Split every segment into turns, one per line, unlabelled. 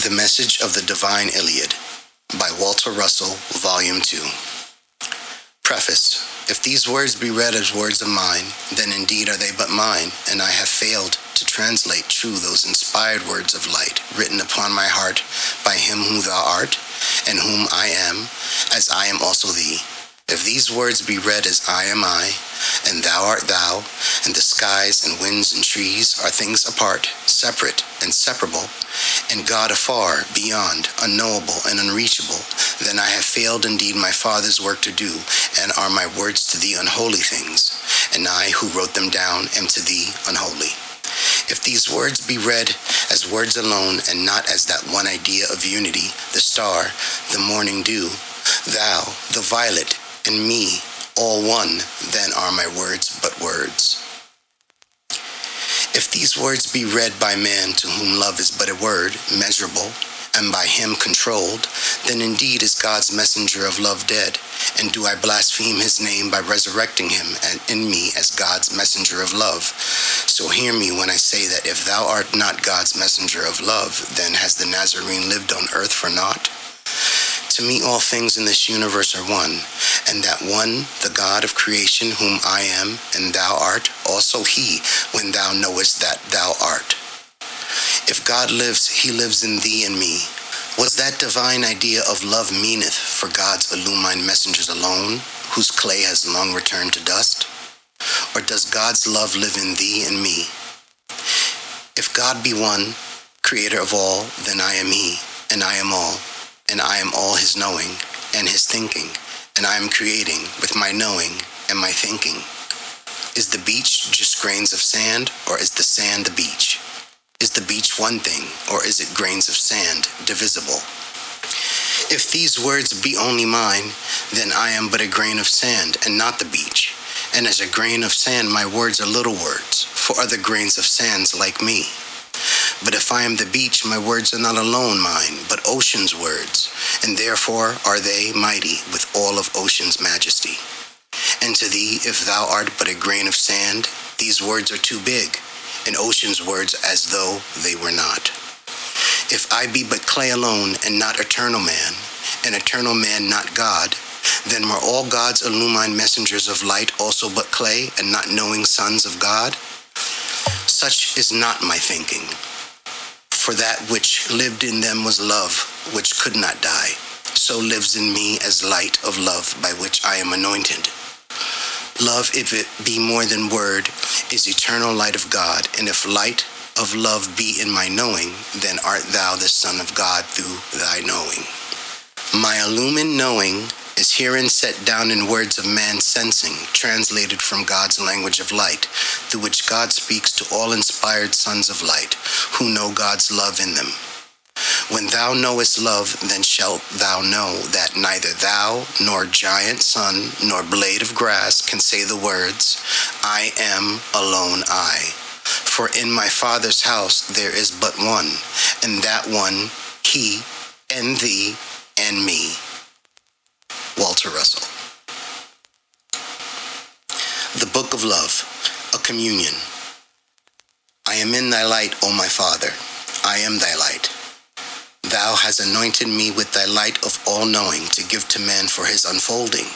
The Message of the Divine Iliad by Walter Russell, Vol.2. Preface. If these words be read as words of mine, then indeed are they but mine, and I have failed to translate true those inspired words of light written upon my heart by him who thou art, and whom I am, as I am also thee. If these words be read as I am I, and thou art thou, and the skies and winds and trees are things apart, separate and separable, and God afar, beyond, unknowable and unreachable, then I have failed indeed my Father's work to do, and are my words to thee unholy things, and I who wrote them down am to thee unholy. If these words be read as words alone, and not as that one idea of unity, the star, the morning dew, thou, the violet, and me, all one, then are my words but words. If these words be read by man to whom love is but a word, measurable, and by him controlled, then indeed is God's messenger of love dead, and do I blaspheme his name by resurrecting him in me as God's messenger of love. So hear me when I say that if thou art not God's messenger of love, then has the Nazarene lived on earth for naught? To me all things in this universe are one, and that one, the God of creation, whom I am, and thou art, also he, when thou knowest that thou art. If God lives, he lives in thee and me. Was that divine idea of love meaneth for God's illumined messengers alone, whose clay has long returned to dust? Or does God's love live in thee and me? If God be one, creator of all, then I am he, and I am all. And I am all his knowing and his thinking, and I am creating with my knowing and my thinking. Is the beach just grains of sand, or is the sand the beach? Is the beach one thing, or is it grains of sand, divisible? If these words be only mine, then I am but a grain of sand, and not the beach. And as a grain of sand, my words are little words, for other grains of sands like me. But if I am the beach, my words are not alone mine, but ocean's words, and therefore are they mighty with all of ocean's majesty. And to thee, if thou art but a grain of sand, these words are too big, and ocean's words as though they were not. If I be but clay alone, and not eternal man not God, then were all God's illumined messengers of light also but clay, and not knowing sons of God? Such is not my thinking. For that which lived in them was love, which could not die. So lives in me as light of love by which I am anointed. Love, if it be more than word, is eternal light of God. And if light of love be in my knowing, then art thou the Son of God through thy knowing. My illumined knowing is herein set down in words of man's sensing, translated from God's language of light, through which God speaks to all inspired sons of light, who know God's love in them. When thou knowest love, then shalt thou know that neither thou, nor giant sun, nor blade of grass can say the words, I am alone I. For in my Father's house there is but one, and that one, he, and thee, and me. Walter Russell. The Book of Love, a Communion. I am in thy light, O my Father. I am thy light. Thou hast anointed me with thy light of all-knowing to give to man for his unfolding.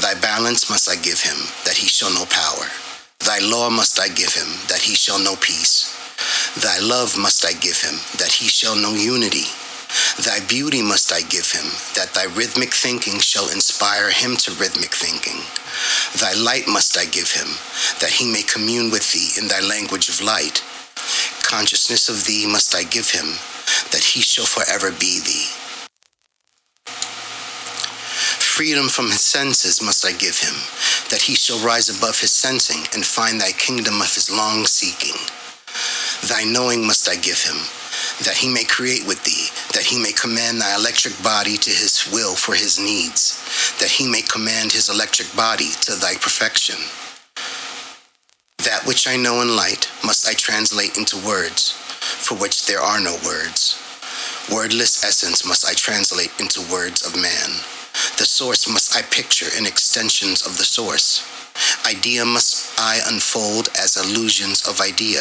Thy balance must I give him, that he shall know power. Thy law must I give him, that he shall know peace. Thy love must I give him, that he shall know unity. Thy beauty must I give him, that thy rhythmic thinking shall inspire him to rhythmic thinking. Thy light must I give him, that he may commune with thee in thy language of light. Consciousness of thee must I give him, that he shall forever be thee. Freedom from his senses must I give him, that he shall rise above his sensing and find thy kingdom of his long seeking. Thy knowing must I give him, that he may create with thee, that he may command thy electric body to his will for his needs, that he may command his electric body to thy perfection. That which I know in light must I translate into words, for which there are no words. Wordless essence must I translate into words of man. The source must I picture in extensions of the source. Idea must I unfold as illusions of idea.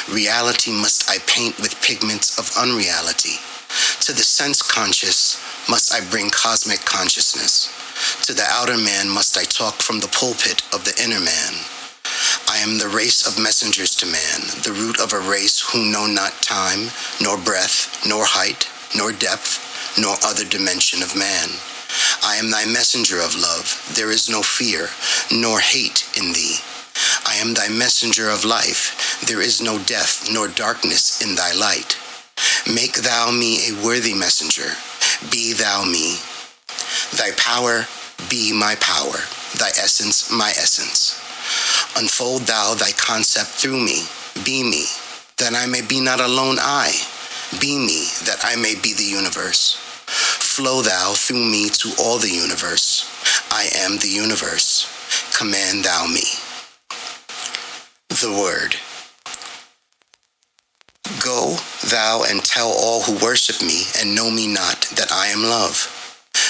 Reality must I paint with pigments of unreality. To the sense conscious must I bring cosmic consciousness. To the outer man must I talk from the pulpit of the inner man. I am the race of messengers to man, the root of a race who know not time, nor breath, nor height, nor depth, nor other dimension of man. I am thy messenger of love. There is no fear, nor hate in thee. I am thy messenger of life. There is no death, nor darkness in thy light. Make thou me a worthy messenger. Be thou me. Thy power be my power. Thy essence my essence. Unfold thou thy concept through me. Be me, that I may be not alone I. Be me, that I may be the universe. Flow thou through me to all the universe. I am the universe. Command thou me. The Word. Go thou and tell all who worship me and know me not that I am love.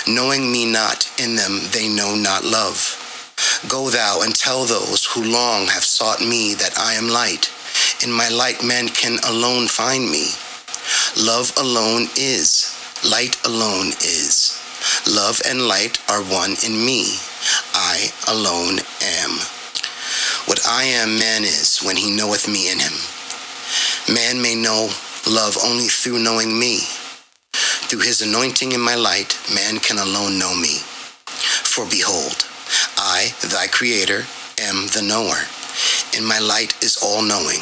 Knowing me not, in them they know not love. Go thou and tell those who long have sought me that I am light. In my light man can alone find me. Love alone is. Light alone is. Love and light are one in me. I alone am. What I am man is when he knoweth me in him. Man may know love only through knowing me. Through his anointing in my light, man can alone know me. For behold, I, thy creator, am the knower. In my light is all knowing.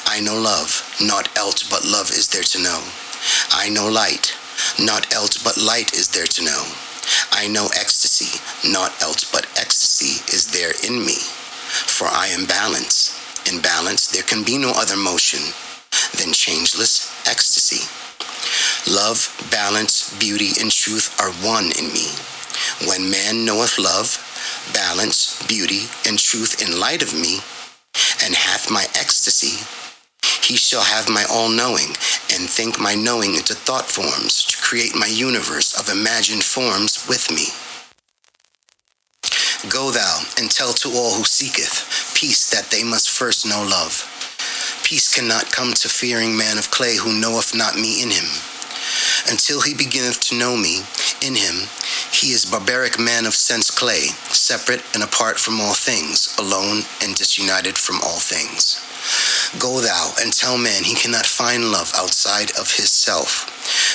I know love, naught else but love is there to know. I know light, naught else but light is there to know. I know ecstasy, naught else but ecstasy is there in me. For I am balance. In balance there can be no other motion than changeless ecstasy. Love, balance, beauty, and truth are one in me. When man knoweth love, balance, beauty, and truth in light of me, and hath my ecstasy, he shall have my all-knowing, and think my knowing into thought forms, to create my universe of imagined forms with me. Go thou, and tell to all who seeketh peace that they must first know love. Peace cannot come to fearing man of clay who knoweth not me in him. Until he beginneth to know me in him, he is barbaric man of sense clay, separate and apart from all things, alone and disunited from all things. Go thou and tell man he cannot find love outside of his self.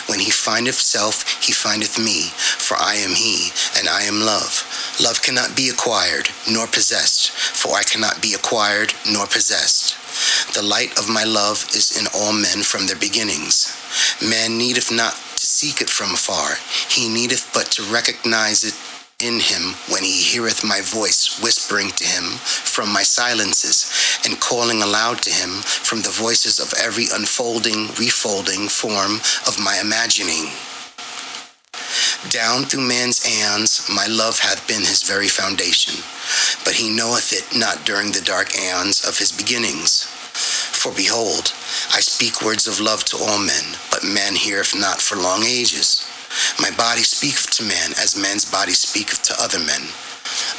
When he findeth self, he findeth me, for I am he, and I am love. Love cannot be acquired, nor possessed, for I cannot be acquired, nor possessed. The light of my love is in all men from their beginnings. Man needeth not to seek it from afar. He needeth but to recognize it in him when he heareth my voice whispering to him from my silences and calling aloud to him from the voices of every unfolding, refolding form of my imagining. Down through man's aeons, my love hath been his very foundation, but he knoweth it not during the dark aeons of his beginnings. For behold, I speak words of love to all men, but man heareth not for long ages. My body speaketh to man as man's body speaketh to other men.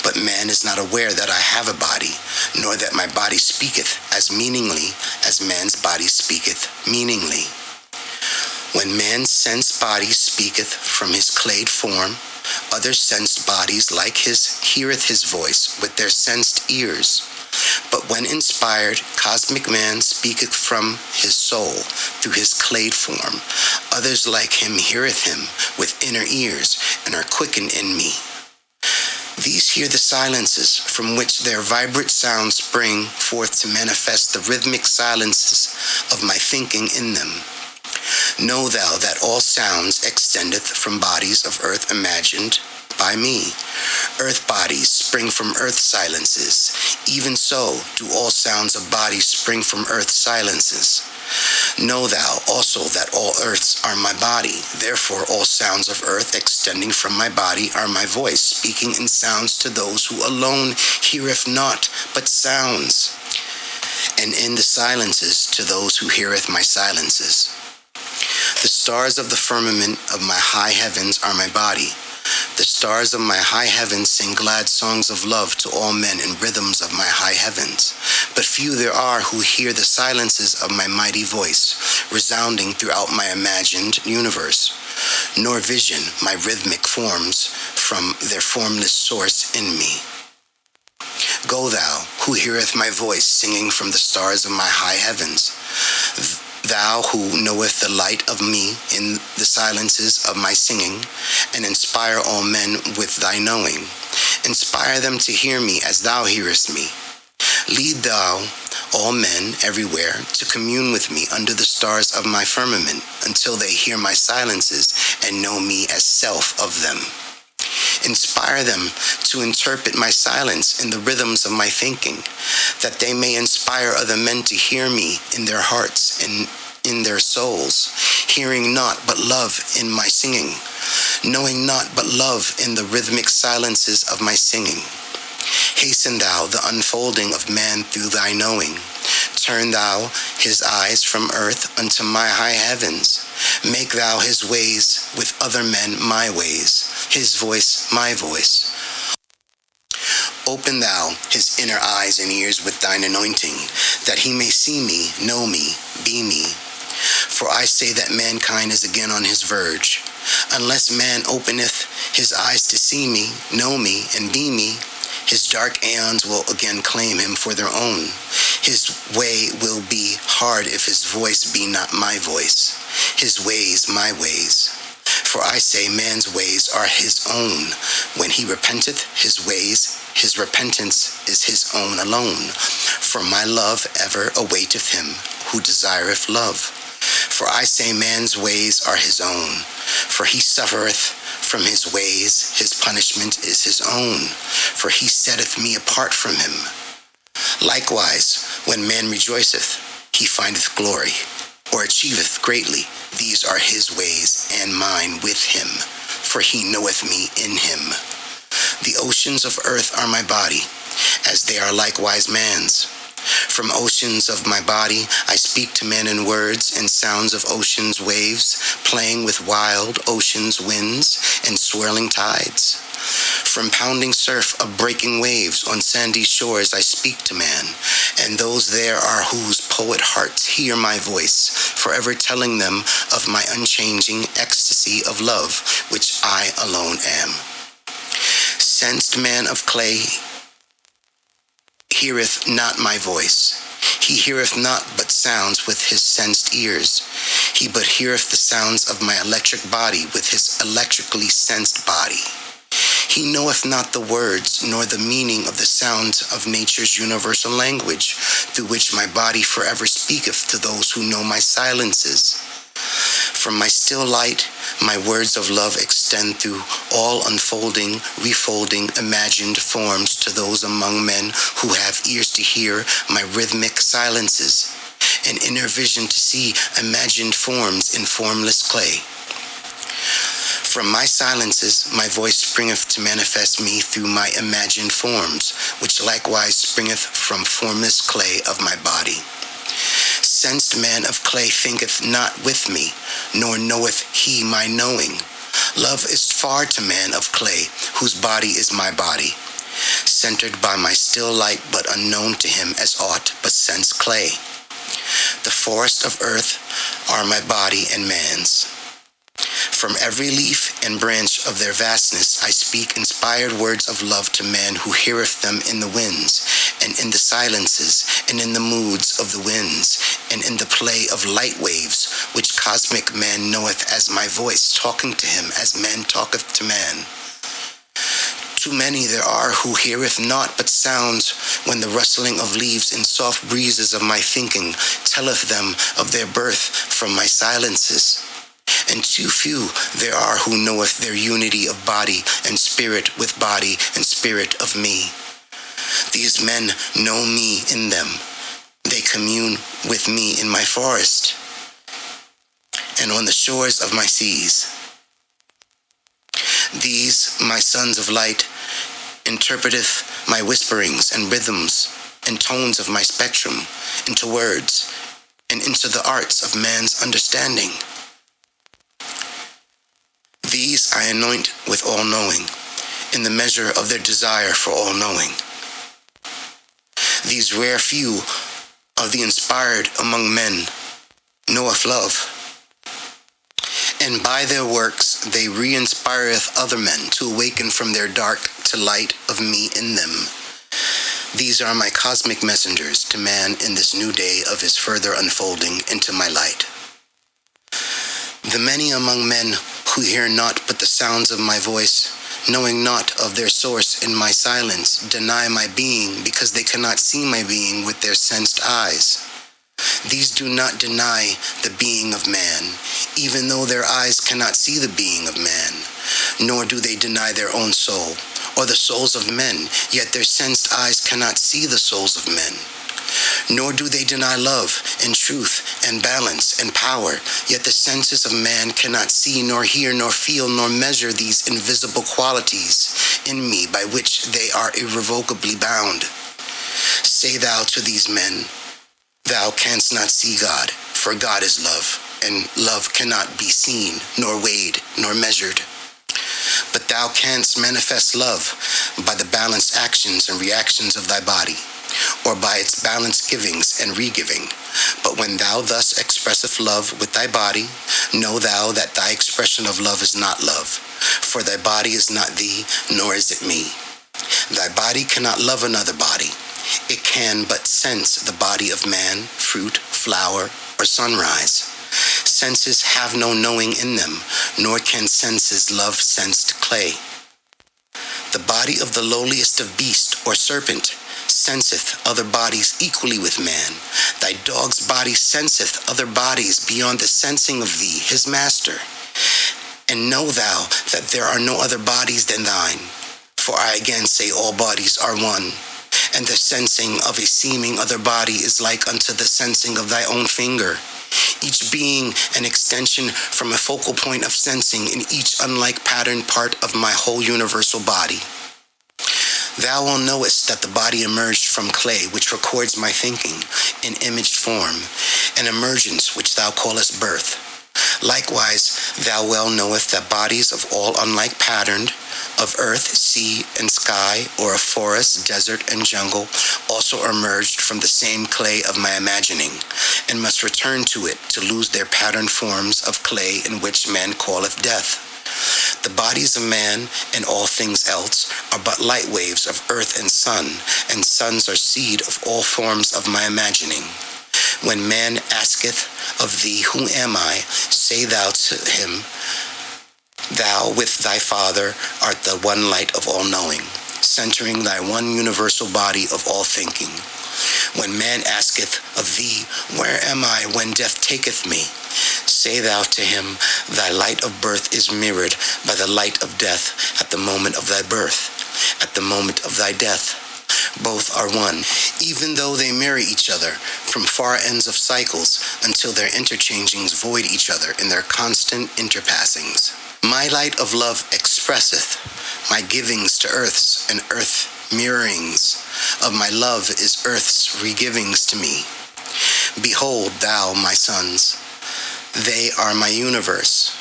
But man is not aware that I have a body, nor that my body speaketh as meaningly as man's body speaketh meaningly. When man's sense body speaketh from his clayed form, other sensed bodies like his heareth his voice with their sensed ears. But when inspired, cosmic man speaketh from his soul through his clayed form. Others like him heareth him with inner ears and are quickened in me. These hear the silences from which their vibrant sounds spring forth to manifest the rhythmic silences of my thinking in them. Know thou that all sounds extendeth from bodies of earth imagined by me. Earth bodies spring from earth silences. Even so do all sounds of bodies spring from earth silences. Know thou also that all earths are my body. Therefore all sounds of earth extending from my body are my voice, speaking in sounds to those who alone heareth naught but sounds, and in the silences to those who heareth my silences. The stars of the firmament of my high heavens are my body. The stars of my high heavens sing glad songs of love to all men in rhythms of my high heavens. but few there are who hear the silences of my mighty voice, resounding throughout my imagined universe, nor vision my rhythmic forms from their formless source in me. Go thou, who heareth my voice singing from the stars of my high heavens, thou who knoweth the light of me in the silences of my singing, and inspire all men with thy knowing. Inspire them to hear me as thou hearest me. Lead thou all men everywhere to commune with me under the stars of my firmament, until they hear my silences and know me as self of them. Inspire them to interpret my silence in the rhythms of my thinking, that they may inspire other men to hear me in their hearts and in their souls, hearing naught but love in my singing, knowing naught but love in the rhythmic silences of my singing. Hasten thou the unfolding of man through thy knowing. Turn thou his eyes from earth unto my high heavens. Make thou his ways with other men my ways, his voice my voice. Open thou his inner eyes and ears with thine anointing, that he may see me, know me, be me. For I say that mankind is again on his verge. Unless man openeth his eyes to see me, know me, and be me, his dark aeons will again claim him for their own. His way will be hard if his voice be not my voice, his ways my ways. For I say man's ways are his own. When he repenteth his ways, his repentance is his own alone. For my love ever awaiteth him who desireth love. For I say man's ways are his own. For he suffereth from his ways, his punishment is his own. For he setteth me apart from him. Likewise, when man rejoiceth, he findeth glory, or achieveth greatly. These are his ways and mine with him, for he knoweth me in him. The oceans of earth are my body, as they are likewise man's. From oceans of my body I speak to men in words and sounds of ocean's waves, playing with wild ocean's winds and swirling tides. From pounding surf of breaking waves on sandy shores I speak to man, and those there are whose poet hearts hear my voice, forever telling them of my unchanging ecstasy of love, which I alone am. Sensed man of clay heareth not my voice. He heareth not but sounds with his sensed ears. He but heareth the sounds of my electric body with his electrically sensed body. He knoweth not the words nor the meaning of the sounds of nature's universal language, through which my body forever speaketh to those who know my silences. From my still light, my words of love extend through all unfolding, refolding, imagined forms to those among men who have ears to hear my rhythmic silences, and inner vision to see imagined forms in formless clay. From my silences, my voice springeth to manifest me through my imagined forms, which likewise springeth from formless clay of my body. Sensed man of clay thinketh not with me, nor knoweth he my knowing. Love is far to man of clay, whose body is my body, centered by my still light, but unknown to him as aught but sense clay. The forest of earth are my body and man's. From every leaf and branch of their vastness I speak inspired words of love to man who heareth them in the winds, and in the silences, and in the moods of the winds, and in the play of light waves, which cosmic man knoweth as my voice, talking to him as man talketh to man. Too many there are who heareth naught but sounds, when the rustling of leaves in soft breezes of my thinking telleth them of their birth from my silences. And too few there are who knoweth their unity of body and spirit with body and spirit of me. These men know me in them. They commune with me in my forest and on the shores of my seas. These, my sons of light, interpreteth my whisperings and rhythms and tones of my spectrum into words and into the arts of man's understanding. These I anoint with all-knowing, in the measure of their desire for all-knowing. These rare few of the inspired among men knoweth love, and by their works they re-inspireth other men to awaken from their dark to light of me in them. These are my cosmic messengers to man in this new day of his further unfolding into my light. The many among men who hear not but the sounds of my voice, knowing not of their source in my silence, deny my being because they cannot see my being with their sensed eyes. These do not deny the being of man, even though their eyes cannot see the being of man, nor do they deny their own soul, or the souls of men, yet their sensed eyes cannot see the souls of men. Nor do they deny love and truth and balance and power, yet the senses of man cannot see nor hear nor feel nor measure these invisible qualities in me by which they are irrevocably bound. Say thou to these men, thou canst not see God, for God is love, and love cannot be seen, nor weighed, nor measured. But thou canst manifest love by the balanced actions and reactions of thy body, or by its balanced givings and regiving. But when thou thus expresseth love with thy body, know thou that thy expression of love is not love, for thy body is not thee, nor is it me. Thy body cannot love another body. It can but sense the body of man, fruit, flower, or sunrise. Senses have no knowing in them, nor can senses love sensed clay. The body of the lowliest of beast or serpent senseth other bodies equally with man. Thy dog's body senseth other bodies beyond the sensing of thee, his master. And know thou that there are no other bodies than thine. For I again say all bodies are one, and the sensing of a seeming other body is like unto the sensing of thy own finger, each being an extension from a focal point of sensing in each unlike patterned part of my whole universal body. Thou well knowest that the body emerged from clay, which records my thinking in imaged form, an emergence which thou callest birth. Likewise, thou well knowest that bodies of all unlike patterned, of earth, sea, and sky, or of forest, desert, and jungle, also emerged from the same clay of my imagining, and must return to it to lose their patterned forms of clay in which man calleth death. The bodies of man and all things else are but light waves of earth and suns are seed of all forms of my imagining. When man asketh of thee, who am I? Say thou to him, thou with thy Father art the one light of all knowing, centering thy one universal body of all thinking. When man asketh of thee, where am I when death taketh me? Say thou to him, thy light of birth is mirrored by the light of death at the moment of thy birth, at the moment of thy death. Both are one, even though they mirror each other from far ends of cycles until their interchangings void each other in their constant interpassings. My light of love expresseth my givings to earths, and earth mirrorings of my love is earth's regivings to me. Behold thou, my sons, they are my universe,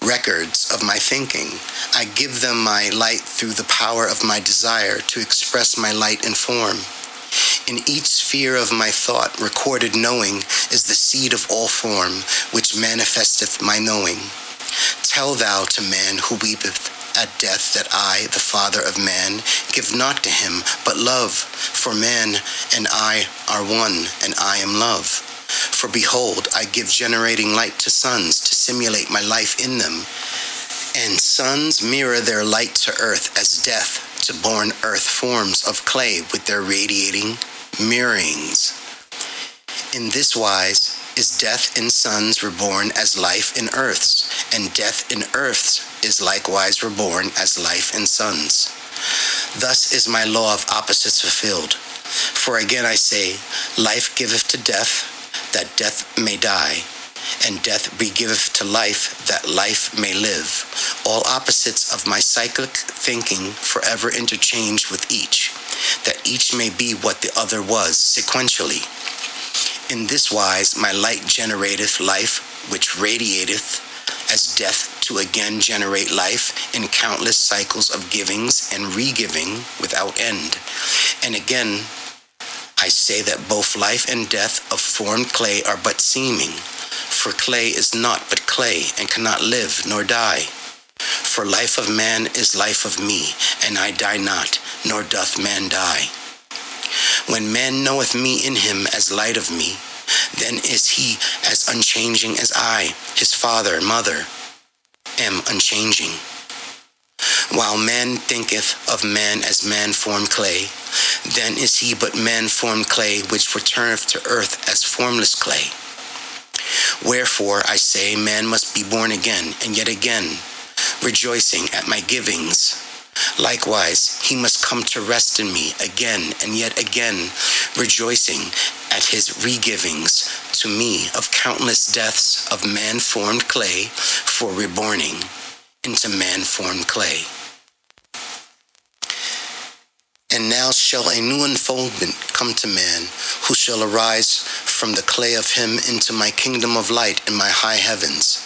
records of my thinking. I give them my light through the power of my desire to express my light in form. In each sphere of my thought, recorded knowing is the seed of all form, which manifesteth my knowing. Tell thou to man who weepeth at death that I, the Father of man, give not to him but love, for man and I are one, and I am love. For behold, I give generating light to suns to simulate my life in them, and suns mirror their light to earth as death to born earth forms of clay with their radiating mirrorings. In this wise is death in suns reborn as life in earths, and death in earths is likewise reborn as life in suns. Thus is my law of opposites fulfilled. For again I say, life giveth to death, that death may die, and death regiveth to life, that life may live. All opposites of my cyclic thinking forever interchange with each, that each may be what the other was sequentially. In this wise my light generateth life, which radiateth as death to again generate life in countless cycles of givings and regiving without end. And again I say that both life and death of formed clay are but seeming, for clay is naught but clay, and cannot live nor die. For life of man is life of me, and I die not, nor doth man die. When man knoweth me in him as light of me, then is he as unchanging as I, his father and mother, am unchanging. While man thinketh of man as man formed clay, then is he but man formed clay, which returneth to earth as formless clay. Wherefore I say man must be born again, and yet again, rejoicing at my givings. Likewise, he must come to rest in me again, and yet again, rejoicing at his regivings to me of countless deaths of man-formed clay for reborning into man-formed clay. And now shall a new unfoldment come to man, who shall arise from the clay of him into my kingdom of light in my high heavens.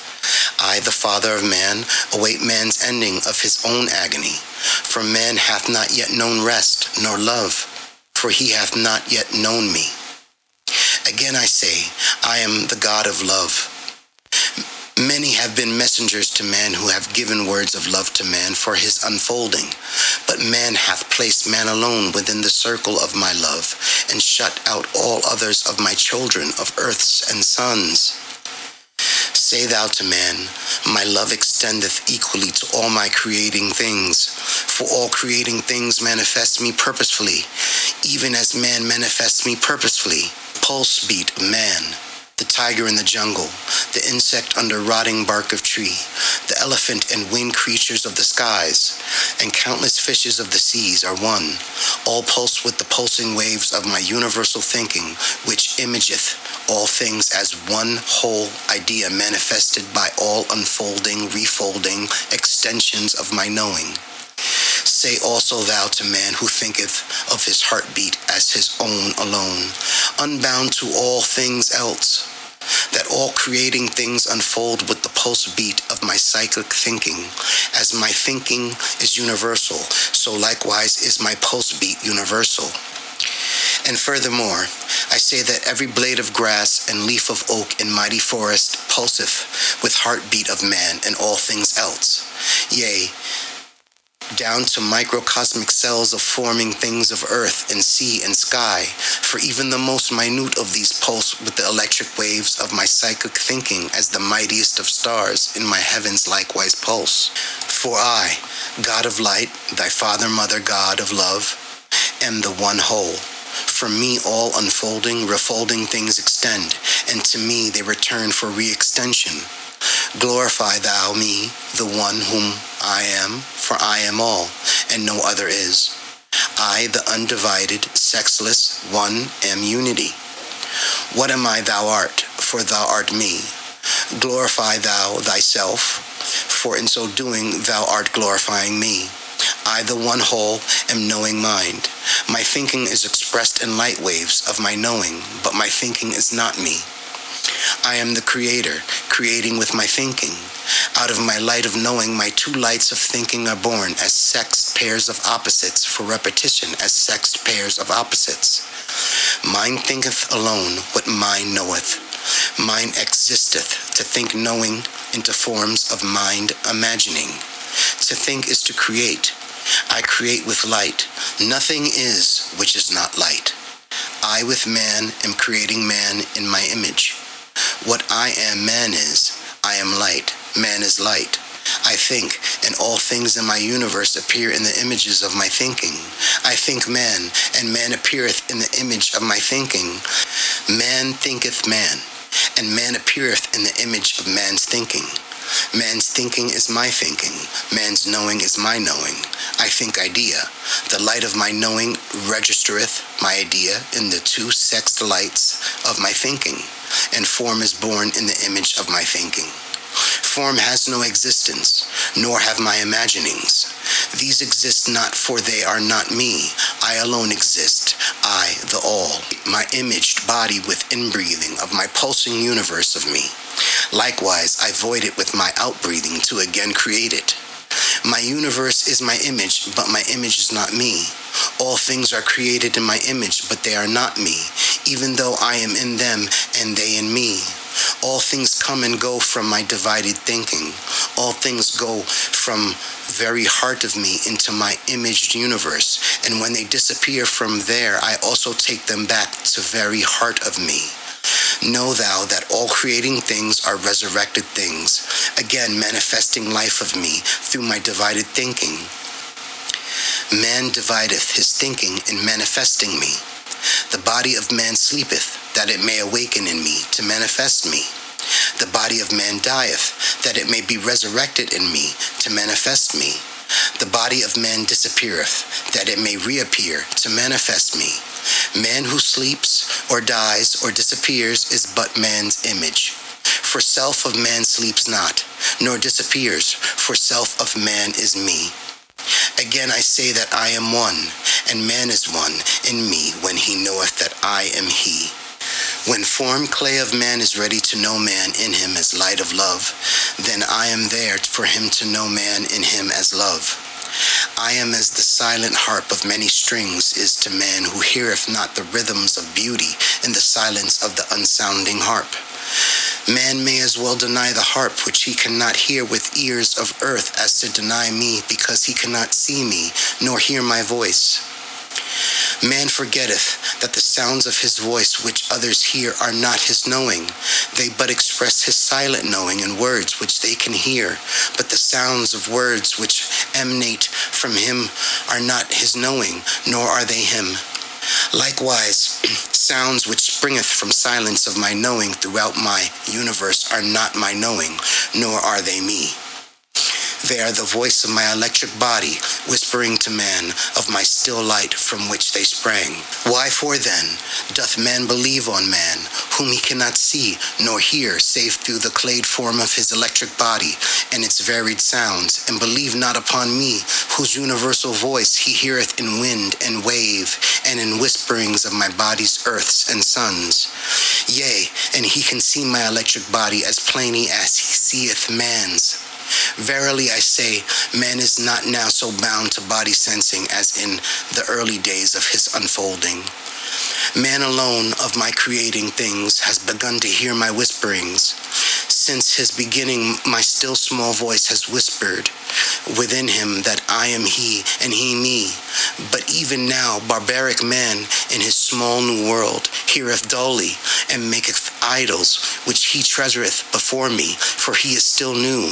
I, the Father of man, await man's ending of his own agony, for man hath not yet known rest, nor love, for he hath not yet known me. Again I say, I am the God of love. Many have been messengers to man who have given words of love to man for his unfolding, but man hath placed man alone within the circle of my love, and shut out all others of my children of earths and suns. Say thou to man, my love extendeth equally to all my creating things, for all creating things manifest me purposefully, even as man manifests me purposefully. Pulse beat of man, the tiger in the jungle, the insect under rotting bark of tree, the elephant and winged creatures of the skies, and countless fishes of the seas are one, all pulse with the pulsing waves of my universal thinking, which imageth all things as one whole idea manifested by all unfolding, refolding extensions of my knowing. Say also thou to man who thinketh of his heartbeat as his own alone, unbound to all things else, that all creating things unfold with the pulse beat of my cyclic thinking. As my thinking is universal, so likewise is my pulse beat universal. And furthermore, I say that every blade of grass and leaf of oak in mighty forest pulseth with heartbeat of man and all things else. Yea, down to microcosmic cells of forming things of earth and sea and sky, for even the most minute of these pulse with the electric waves of my psychic thinking as the mightiest of stars in my heavens likewise pulse. For I, God of light, thy Father, Mother, God of love, am the one whole. From me all unfolding, refolding things extend, and to me they return for re-extension. Glorify thou me, the one whom I am, for I am all, and no other is. I, the undivided, sexless, one, am unity. What am I thou art, for thou art me. Glorify thou thyself, for in so doing thou art glorifying me. I, the one whole, am knowing mind. My thinking is expressed in light waves of my knowing, but my thinking is not me. I am the creator, creating with my thinking. Out of my light of knowing, my two lights of thinking are born as sexed pairs of opposites, for repetition as sexed pairs of opposites. Mind thinketh alone what mind knoweth. Mind existeth to think knowing into forms of mind imagining. To think is to create. I create with light. Nothing is which is not light. I with man am creating man in my image. What I am, man is. I am light. Man is light. I think, and all things in my universe appear in the images of my thinking. I think man, and man appeareth in the image of my thinking. Man thinketh man, and man appeareth in the image of man's thinking. Man's thinking is my thinking. Man's knowing is my knowing. I think idea. The light of my knowing registereth my idea in the two sexed lights of my thinking, and form is born in the image of my thinking. Form has no existence, nor have my imaginings. These exist not, for they are not me. I alone exist, I, the all, my imaged body with inbreathing of my pulsing universe of me. Likewise, I void it with my outbreathing to again create it. My universe is my image, but my image is not me. All things are created in my image, but they are not me, even though I am in them and they in me. All things come and go from my divided thinking. All things go from very heart of me into my imaged universe, and when they disappear from there, I also take them back to very heart of me. Know thou that all creating things are resurrected things, again manifesting life of me through my divided thinking. Man divideth his thinking in manifesting me. The body of man sleepeth, that it may awaken in me to manifest me. The body of man dieth, that it may be resurrected in me to manifest me. The body of man disappeareth, that it may reappear to manifest me. Man who sleeps or dies or disappears is but man's image. For self of man sleeps not, nor disappears, for self of man is me. Again I say that I am one, and man is one in me when he knoweth that I am he. When formed clay of man is ready to know man in him as light of love, then I am there for him to know man in him as love. I am as the silent harp of many strings is to man who heareth not the rhythms of beauty in the silence of the unsounding harp. Man may as well deny the harp which he cannot hear with ears of earth as to deny me because he cannot see me nor hear my voice. Man forgetteth that the sounds of his voice which others hear are not his knowing. They but express his silent knowing in words which they can hear, but the sounds of words which emanate from him are not his knowing, nor are they him. Likewise, sounds which springeth from silence of my knowing throughout my universe are not my knowing, nor are they me. They are the voice of my electric body, whispering to man of my still light from which they sprang. Wherefore then doth man believe on man, whom he cannot see nor hear, save through the clayed form of his electric body and its varied sounds, and believe not upon me, whose universal voice he heareth in wind and wave, and in whisperings of my body's earths and suns. Yea, and he can see my electric body as plainly as he seeth man's. Verily I say, man is not now so bound to body sensing as in the early days of his unfolding. Man alone of my creating things has begun to hear my whisperings. Since his beginning, my still small voice has whispered within him that I am he and he me. But even now, barbaric man in his small new world heareth dully and maketh idols which he treasureth before me, for he is still new.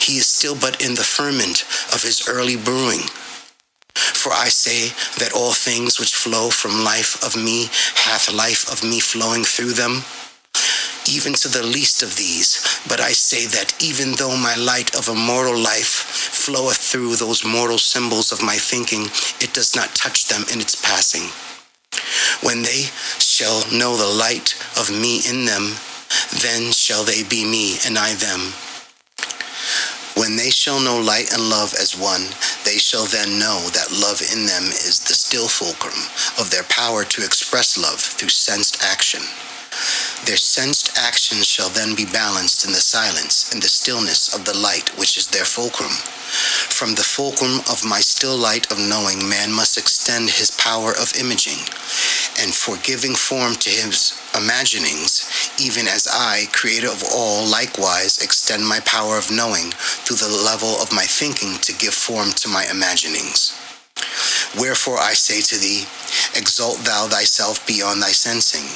He is still but in the ferment of his early brewing. For I say that all things which flow from life of me hath life of me flowing through them, even to the least of these. But I say that even though my light of immortal life floweth through those mortal symbols of my thinking, it does not touch them in its passing. When they shall know the light of me in them, then shall they be me and I them. When they shall know light and love as one, they shall then know that love in them is the still fulcrum of their power to express love through sensed action. Their sensed actions shall then be balanced in the silence and the stillness of the light which is their fulcrum. From the fulcrum of my still light of knowing, man must extend his power of imaging, and for giving form to his imaginings, even as I, creator of all, likewise extend my power of knowing through the level of my thinking to give form to my imaginings. Wherefore I say to thee, exalt thou thyself beyond thy sensing.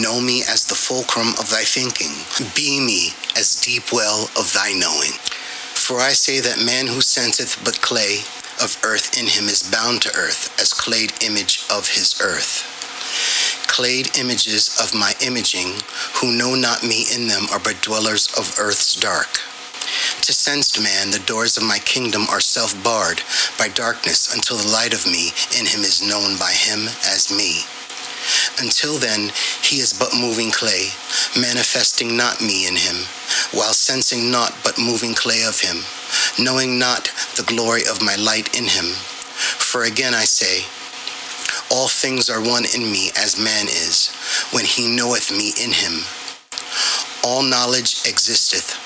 Know me as the fulcrum of thy thinking. Be me as deep well of thy knowing. For I say that man who senseth but clay of earth in him is bound to earth as clayed image of his earth. Clayed images of my imaging, who know not me in them, are but dwellers of earth's dark. To sensed man, the doors of my kingdom are self-barred by darkness until the light of me in him is known by him as me. Until then, he is but moving clay, manifesting not me in him, while sensing naught but moving clay of him, knowing not the glory of my light in him. For again I say, all things are one in me as man is, when he knoweth me in him. All knowledge existeth.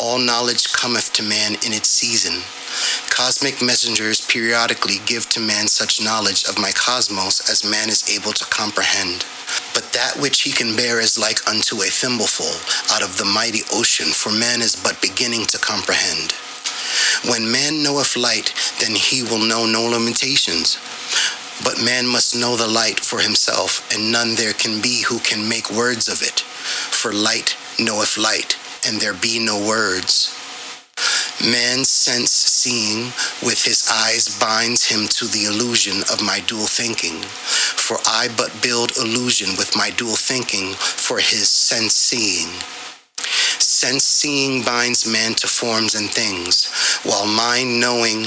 All knowledge cometh to man in its season. Cosmic messengers periodically give to man such knowledge of my cosmos as man is able to comprehend. But that which he can bear is like unto a thimbleful out of the mighty ocean, for man is but beginning to comprehend. When man knoweth light, then he will know no limitations. But man must know the light for himself, and none there can be who can make words of it. For light knoweth light, and there be no words. Man's sense seeing with his eyes binds him to the illusion of my dual thinking. For I but build illusion with my dual thinking for his sense seeing. Sense seeing binds man to forms and things, while mind knowing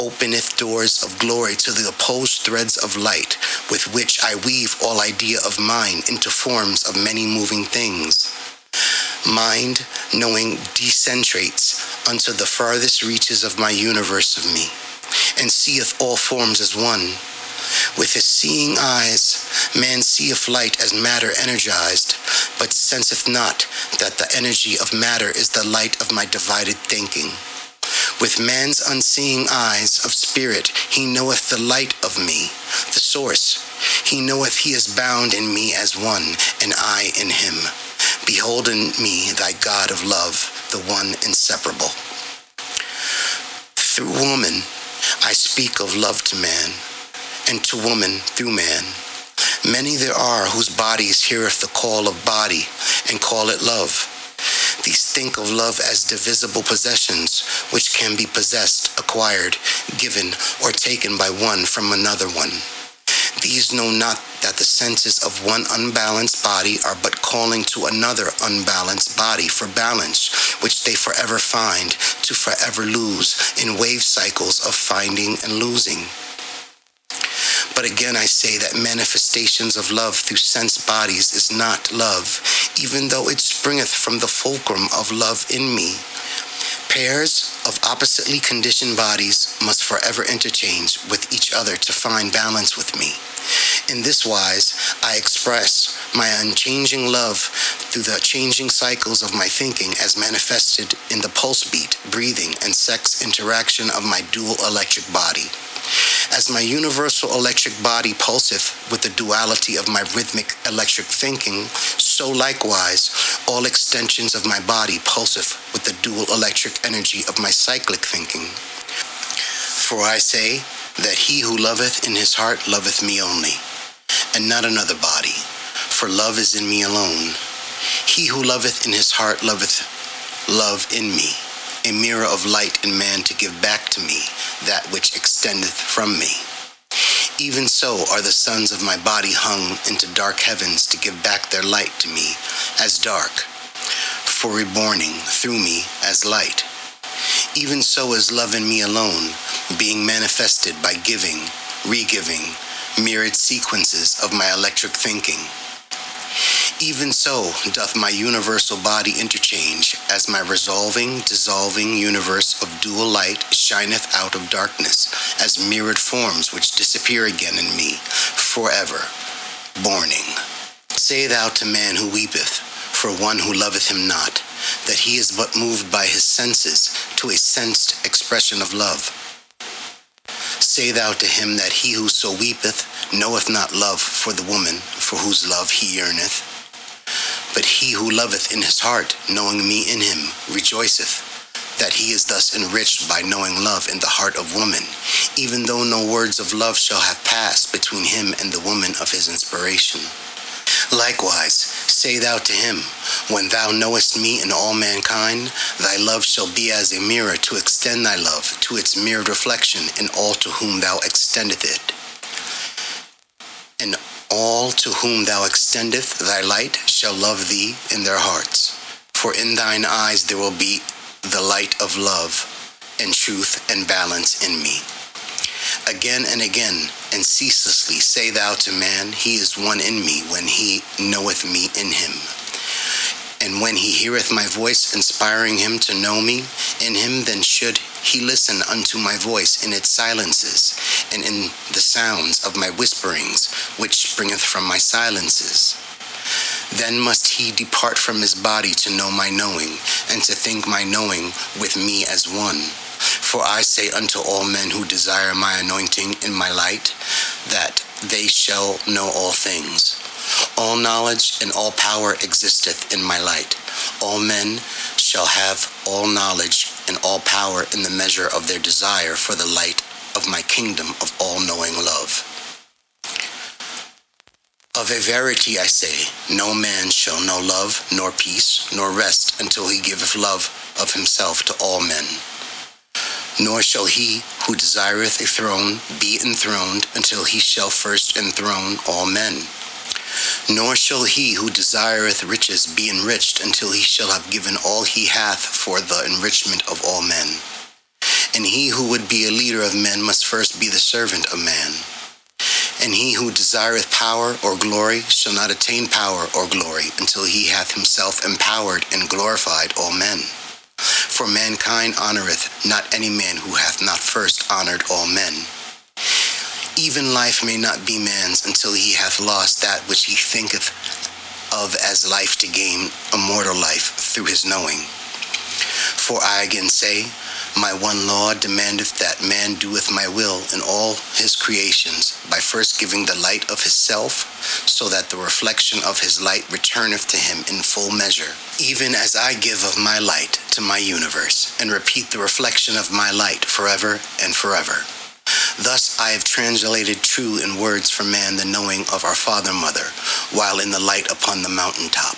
openeth doors of glory to the opposed threads of light, with which I weave all idea of mine into forms of many moving things. Mind knowing decentrates unto the farthest reaches of my universe of me, and seeth all forms as one. With his seeing eyes, man seeth light as matter energized, but senseth not that the energy of matter is the light of my divided thinking. With man's unseeing eyes of spirit, he knoweth the light of me, the source. He knoweth he is bound in me as one, and I in him. Behold in me thy God of love, the one inseparable. Through woman, I speak of love to man, and to woman through man. Many there are whose bodies heareth the call of body, and call it love. These think of love as divisible possessions, which can be possessed, acquired, given, or taken by one from another one. These know not that the senses of one unbalanced body are but calling to another unbalanced body for balance, which they forever find, to forever lose, in wave cycles of finding and losing. But again I say that manifestations of love through sense bodies is not love, even though it springeth from the fulcrum of love in me. Pairs of oppositely conditioned bodies must forever interchange with each other to find balance with me. In this wise, I express my unchanging love through the changing cycles of my thinking as manifested in the pulse beat, breathing, and sex interaction of my dual electric body. As my universal electric body pulseth with the duality of my rhythmic electric thinking, so likewise all extensions of my body pulseth with the dual electric energy of my cyclic thinking. For I say that he who loveth in his heart loveth me only, and not another body, for love is in me alone. He who loveth in his heart loveth love in me, a mirror of light in man to give back to me that which extendeth from me. Even so are the sons of my body hung into dark heavens to give back their light to me as dark, for reborning through me as light. Even so is love in me alone, being manifested by giving, re-giving, mirrored sequences of my electric thinking. Even so doth my universal body interchange, as my resolving, dissolving universe of dual light shineth out of darkness, as mirrored forms which disappear again in me, forever, borning. Say thou to man who weepeth, for one who loveth him not, that he is but moved by his senses to a sensed expression of love. Say thou to him that he who so weepeth knoweth not love for the woman for whose love he yearneth. But he who loveth in his heart, knowing me in him, rejoiceth, that he is thus enriched by knowing love in the heart of woman, even though no words of love shall have passed between him and the woman of his inspiration. Likewise, say thou to him, when thou knowest me in all mankind, thy love shall be as a mirror to extend thy love to its mirrored reflection in all to whom thou extendeth it. And all to whom thou extendeth thy light shall love thee in their hearts. For in thine eyes there will be the light of love and truth and balance in me. Again and again, and ceaselessly say thou to man, he is one in me when he knoweth me in him. And when he heareth my voice inspiring him to know me in him, then should he listen unto my voice in its silences, and in the sounds of my whisperings, which springeth from my silences. Then must he depart from his body to know my knowing, and to think my knowing with me as one. For I say unto all men who desire my anointing in my light, that they shall know all things. All knowledge and all power existeth in my light. All men shall have all knowledge and all power in the measure of their desire for the light of my kingdom of all-knowing love. Of a verity I say, no man shall know love, nor peace, nor rest, until he giveth love of himself to all men. Nor shall he who desireth a throne be enthroned, until he shall first enthrone all men. Nor shall he who desireth riches be enriched, until he shall have given all he hath for the enrichment of all men. And he who would be a leader of men must first be the servant of man. And he who desireth power or glory shall not attain power or glory, until he hath himself empowered and glorified all men. For mankind honoureth not any man who hath not first honoured all men. Even life may not be man's until he hath lost that which he thinketh of as life to gain immortal life through his knowing. For I again say, my one law demandeth that man doeth my will in all his creations, by first giving the light of his self, so that the reflection of his light returneth to him in full measure, even as I give of my light to my universe, and repeat the reflection of my light forever and forever. Thus I have translated true in words for man the knowing of our father-mother, while in the light upon the mountaintop.